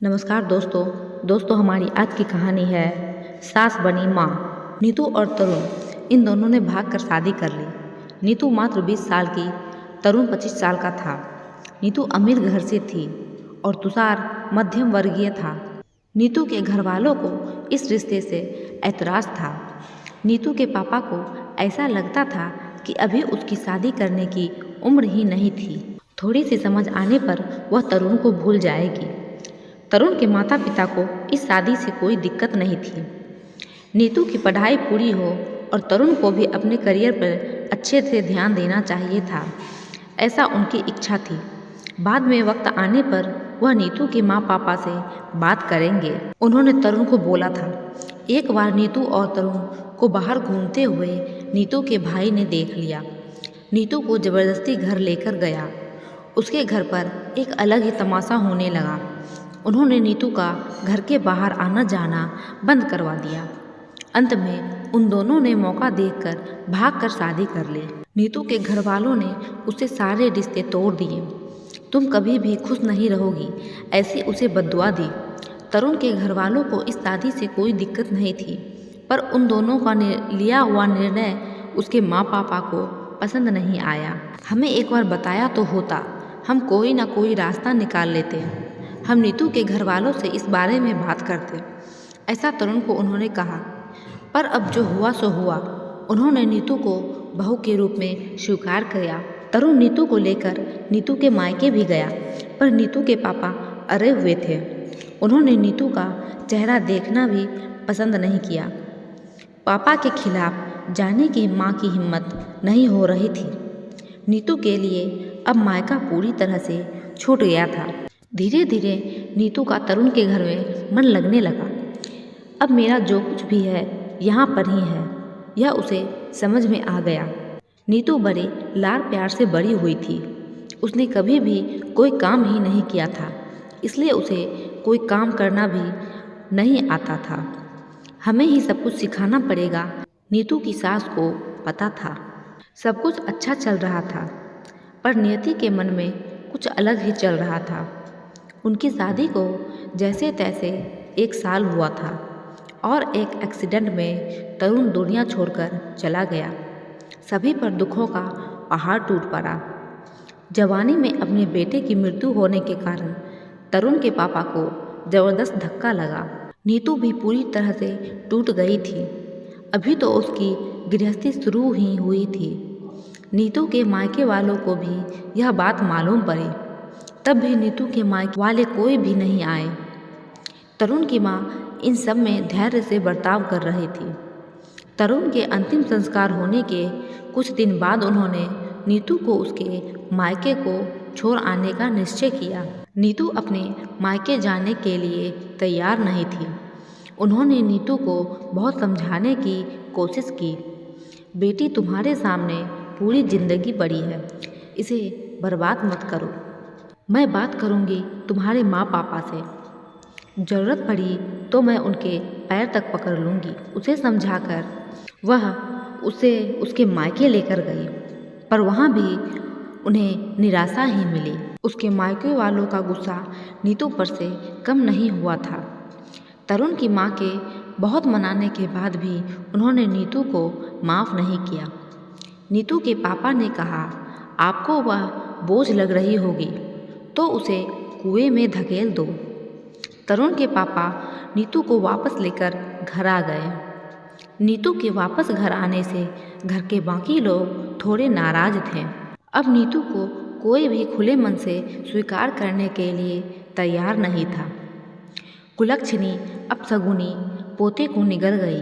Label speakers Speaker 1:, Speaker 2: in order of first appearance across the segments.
Speaker 1: नमस्कार दोस्तों हमारी आज की कहानी है सास बनी माँ। नीतू और तरुण इन दोनों ने भाग कर शादी कर ली। नीतू मात्र 20 साल की, तरुण 25 साल का था। नीतू अमीर घर से थी और तुषार मध्यम वर्गीय था। नीतू के घर वालों को इस रिश्ते से ऐतराज़ था। नीतू के पापा को ऐसा लगता था कि अभी उसकी शादी करने की उम्र ही नहीं थी। थोड़ी सी समझ आने पर वह तरुण को भूल जाएगी। तरुण के माता पिता को इस शादी से कोई दिक्कत नहीं थी। नीतू की पढ़ाई पूरी हो और तरुण को भी अपने करियर पर अच्छे से ध्यान देना चाहिए था, ऐसा उनकी इच्छा थी। बाद में वक्त आने पर वह नीतू के माँ पापा से बात करेंगे। उन्होंने तरुण को बोला था। एक बार नीतू और तरुण को बाहर घूमते हुए नीतू के भाई ने देख लिया। नीतू को ज़बरदस्ती घर लेकर गया। उसके घर पर एक अलग ही तमाशा होने लगा। उन्होंने नीतू का घर के बाहर आना जाना बंद करवा दिया। अंत में उन दोनों ने मौका देखकर भागकर शादी कर ली। नीतू के घर वालों ने उसे सारे रिश्ते तोड़ दिए। तुम कभी भी खुश नहीं रहोगी, ऐसी उसे बद्दुआ दी। तरुण के घर वालों को इस शादी से कोई दिक्कत नहीं थी, पर उन दोनों का लिया हुआ निर्णय उसके माँ पापा को पसंद नहीं आया। हमें एक बार बताया तो होता, हम कोई ना कोई रास्ता निकाल लेते। हम नीतू के घर वालों से इस बारे में बात करते, ऐसा तरुण को उन्होंने कहा। पर अब जो हुआ सो हुआ। उन्होंने नीतू को बहू के रूप में स्वीकार किया। तरुण नीतू को लेकर नीतू के मायके भी गया, पर नीतू के पापा अड़े हुए थे। उन्होंने नीतू का चेहरा देखना भी पसंद नहीं किया। पापा के खिलाफ जाने की माँ की हिम्मत नहीं हो रही थी। नीतू के लिए अब मायका पूरी तरह से छूट गया था। धीरे धीरे नीतू का तरुण के घर में मन लगने लगा। अब मेरा जो कुछ भी है यहाँ पर ही है, यह उसे समझ में आ गया। नीतू बड़े लाड़ प्यार से बड़ी हुई थी। उसने कभी भी कोई काम ही नहीं किया था, इसलिए उसे कोई काम करना भी नहीं आता था। हमें ही सब कुछ सिखाना पड़ेगा। नीतू की सास को पता था। सब कुछ अच्छा चल रहा था, पर नियति के मन में कुछ अलग ही चल रहा था। उनकी शादी को जैसे तैसे 1 साल हुआ था और एक एक्सीडेंट में तरुण दुनिया छोड़कर चला गया। सभी पर दुखों का पहाड़ टूट पड़ा। जवानी में अपने बेटे की मृत्यु होने के कारण तरुण के पापा को ज़बरदस्त धक्का लगा। नीतू भी पूरी तरह से टूट गई थी। अभी तो उसकी गृहस्थी शुरू ही हुई थी। नीतू के मायके वालों को भी यह बात मालूम पड़ी, तब भी नीतू के मायके वाले कोई भी नहीं आए। तरुण की माँ इन सब में धैर्य से बर्ताव कर रही थी। तरुण के अंतिम संस्कार होने के कुछ दिन बाद उन्होंने नीतू को उसके मायके को छोड़ आने का निश्चय किया। नीतू अपने मायके जाने के लिए तैयार नहीं थी। उन्होंने नीतू को बहुत समझाने की कोशिश की। बेटी, तुम्हारे सामने पूरी जिंदगी पड़ी है, इसे बर्बाद मत करो। मैं बात करूंगी तुम्हारे माँ पापा से। ज़रूरत पड़ी तो मैं उनके पैर तक पकड़ लूँगी। उसे समझाकर वह उसे उसके मायके लेकर गई, पर वहाँ भी उन्हें निराशा ही मिली। उसके मायके वालों का गुस्सा नीतू पर से कम नहीं हुआ था। तरुण की माँ के बहुत मनाने के बाद भी उन्होंने नीतू को माफ़ नहीं किया। नीतू के पापा ने कहा, आपको वह बोझ लग रही होगी तो उसे कुएं में धकेल दो। तरुण के पापा नीतू को वापस लेकर घर आ गए। नीतू के वापस घर आने से घर के बाकी लोग थोड़े नाराज थे। अब नीतू को कोई भी खुले मन से स्वीकार करने के लिए तैयार नहीं था। कुलक्षणी अपशगुनी पोते को निगल गई,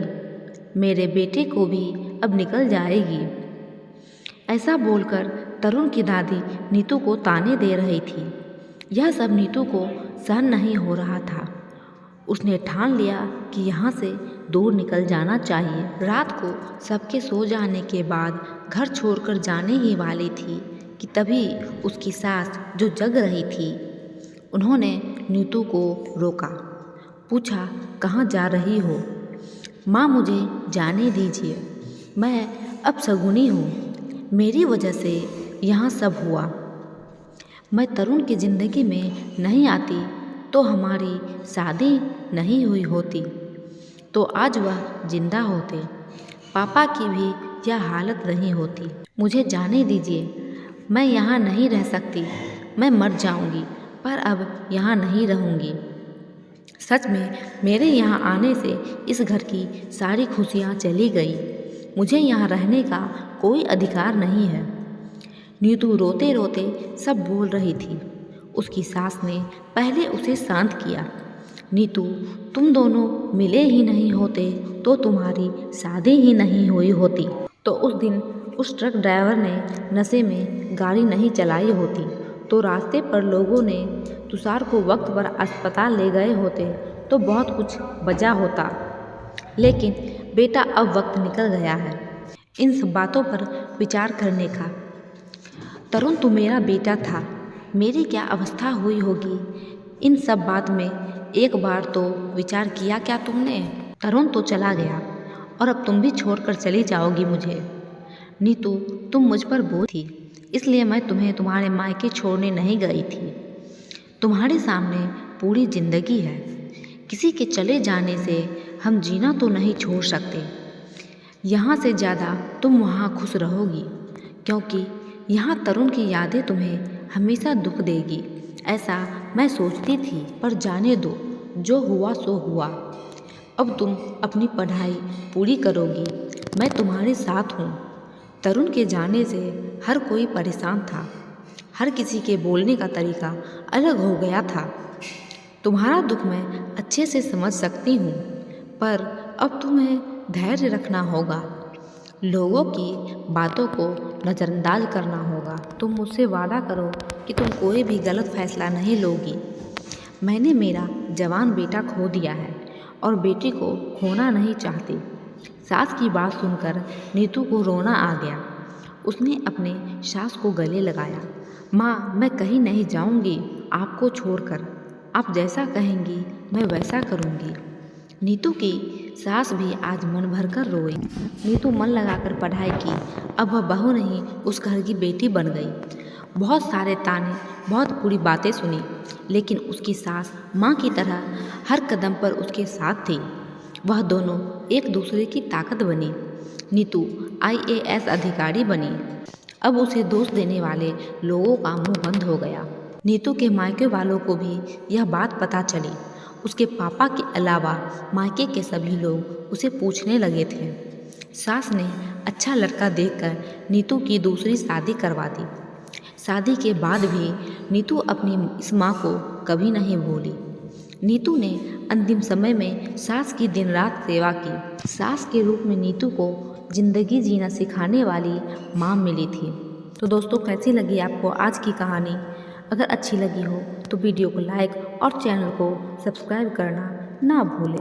Speaker 1: मेरे बेटे को भी अब निकल जाएगी। ऐसा बोलकर तरुण की दादी नीतू को ताने दे रही थी। यह सब नीतू को सहन नहीं हो रहा था। उसने ठान लिया कि यहाँ से दूर निकल जाना चाहिए। रात को सबके सो जाने के बाद घर छोड़कर जाने ही वाली थी कि तभी उसकी सास, जो जग रही थी, उन्होंने नीतू को रोका। पूछा, कहाँ जा रही हो? माँ, मुझे जाने दीजिए, मैं अपशगुनी हूँ। मेरी वजह से यहाँ सब हुआ। मैं तरुण की ज़िंदगी में नहीं आती तो हमारी शादी नहीं हुई होती, तो आज वह जिंदा होते। पापा की भी यह हालत नहीं होती। मुझे जाने दीजिए, मैं यहाँ नहीं रह सकती। मैं मर जाऊँगी, पर अब यहाँ नहीं रहूँगी। सच में मेरे यहाँ आने से इस घर की सारी खुशियाँ चली गई। मुझे यहाँ रहने का कोई अधिकार नहीं है। नीतू रोते रोते सब बोल रही थी। उसकी सास ने पहले उसे शांत किया। नीतू, तुम दोनों मिले ही नहीं होते तो तुम्हारी शादी ही नहीं हुई होती। तो उस दिन उस ट्रक ड्राइवर ने नशे में गाड़ी नहीं चलाई होती, तो रास्ते पर लोगों ने तुषार को वक्त पर अस्पताल ले गए होते तो बहुत कुछ बचा होता। लेकिन बेटा, अब वक्त निकल गया है इन सब बातों पर विचार करने का। तरुण तो मेरा बेटा था, मेरी क्या अवस्था हुई होगी। इन सब बात में एक बार तो विचार किया क्या तुमने? तरुण तो चला गया और अब तुम भी छोड़कर चली जाओगी मुझे। नीतू, तुम मुझ पर बोझ थी, इसलिए मैं तुम्हें तुम्हारे मायके छोड़ने नहीं गई थी। तुम्हारे सामने पूरी जिंदगी है। किसी के चले जाने से हम जीना तो नहीं छोड़ सकते। यहाँ से ज़्यादा तुम वहाँ खुश रहोगी, क्योंकि यहाँ तरुण की यादें तुम्हें हमेशा दुख देगी, ऐसा मैं सोचती थी। पर जाने दो, जो हुआ सो हुआ। अब तुम अपनी पढ़ाई पूरी करोगी, मैं तुम्हारे साथ हूँ। तरुण के जाने से हर कोई परेशान था। हर किसी के बोलने का तरीका अलग हो गया था। तुम्हारा दुख मैं अच्छे से समझ सकती हूँ, पर अब तुम्हें धैर्य रखना होगा। लोगों की बातों को नज़रअंदाज करना होगा। तुम मुझसे वादा करो कि तुम कोई भी गलत फैसला नहीं लोगी। मैंने मेरा जवान बेटा खो दिया है और बेटी को खोना नहीं चाहती। सास की बात सुनकर नीतू को रोना आ गया। उसने अपने सास को गले लगाया। माँ, मैं कहीं नहीं जाऊँगी आपको छोड़कर। आप जैसा कहेंगी मैं वैसा करूँगी। नीतू की सास भी आज मन भरकर रोई। नीतू मन लगाकर पढ़ाई की। अब वह बहू नहीं, उस घर की बेटी बन गई। बहुत सारे ताने, बहुत बुरी बातें सुनी, लेकिन उसकी सास माँ की तरह हर कदम पर उसके साथ थी। वह दोनों एक दूसरे की ताकत बनी। नीतू IAS अधिकारी बनी। अब उसे दोष देने वाले लोगों का मुंह बंद हो गया। नीतू के मायके वालों को भी यह बात पता चली। उसके पापा के अलावा मायके के सभी लोग उसे पूछने लगे थे। सास ने अच्छा लड़का देखकर नीतू की दूसरी शादी करवा दी। शादी के बाद भी नीतू अपनी इस माँ को कभी नहीं भूली। नीतू ने अंतिम समय में सास की दिन रात सेवा की। सास के रूप में नीतू को जिंदगी जीना सिखाने वाली माँ मिली थी। तो दोस्तों, कैसी लगी आपको आज की कहानी? अगर अच्छी लगी हो तो वीडियो को लाइक और चैनल को सब्सक्राइब करना ना भूलें।